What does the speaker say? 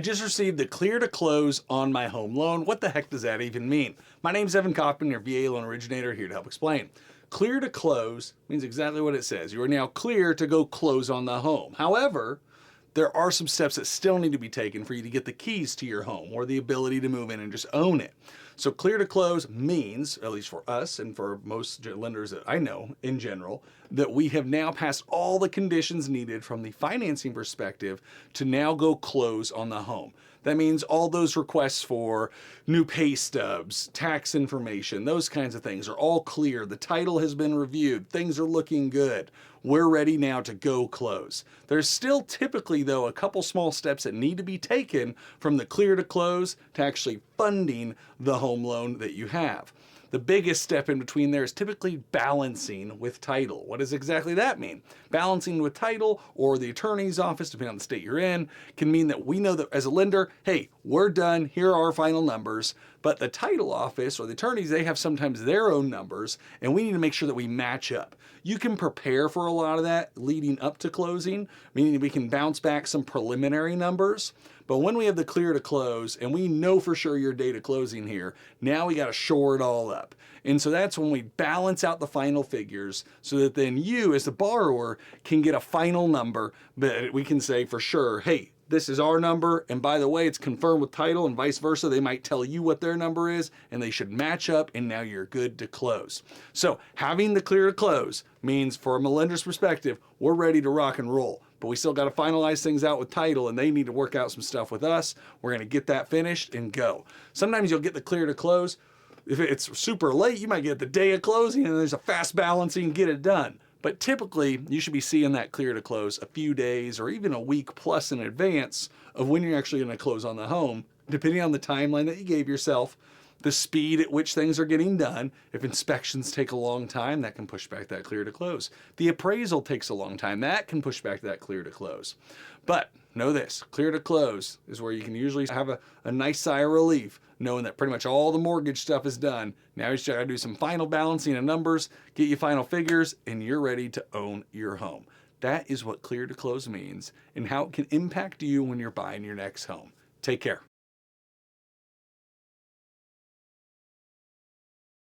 I just received the clear to close on my home loan. What the heck does that even mean? My name's Evan Kaufman, your VA loan originator, here to help explain. Clear to close means exactly what it says. You are now clear to go close on the home. However, there are some steps that still need to be taken for you to get the keys to your home or the ability to move in and just own it. So clear to close means, at least for us and for most lenders that I know in general, that we have now passed all the conditions needed from the financing perspective to now go close on the home. That means all those requests for new pay stubs, tax information, those kinds of things are all clear. The title has been reviewed. Things are looking good. We're ready now to go close. There's still typically, though, a couple small steps that need to be taken from the clear to close to actually funding the home loan that you have. The biggest step in between there is typically balancing with title. What does exactly that mean? Balancing with title or the attorney's office, depending on the state you're in, can mean that we know that as a lender, hey, we're done, here are our final numbers. But the title office or the attorneys, they have sometimes their own numbers, and we need to make sure that we match up. You can prepare for a lot of that leading up to closing, meaning we can bounce back some preliminary numbers. But when we have the clear to close and we know for sure your date of closing here, now we got to shore it all up. And so that's when we balance out the final figures so that then you as the borrower can get a final number that we can say for sure, hey, this is our number, and by the way, it's confirmed with title and vice versa. They might tell you what their number is, and they should match up, and now you're good to close. So having the clear to close means, from a lender's perspective, we're ready to rock and roll. But we still got to finalize things out with title, and they need to work out some stuff with us. We're going to get that finished and go. Sometimes you'll get the clear to close. If it's super late, you might get the day of closing, and there's a fast balancing, get it done. But typically, you should be seeing that clear to close a few days or even a week plus in advance of when you're actually going to close on the home, depending on the timeline that you gave yourself, the speed at which things are getting done. If inspections take a long time, that can push back that clear to close. The appraisal takes a long time, that can push back that clear to close. But know this, clear to close is where you can usually have a nice sigh of relief, knowing that pretty much all the mortgage stuff is done. Now you just gotta do some final balancing of numbers, get you final figures, and you're ready to own your home. That is what clear to close means and how it can impact you when you're buying your next home. Take care.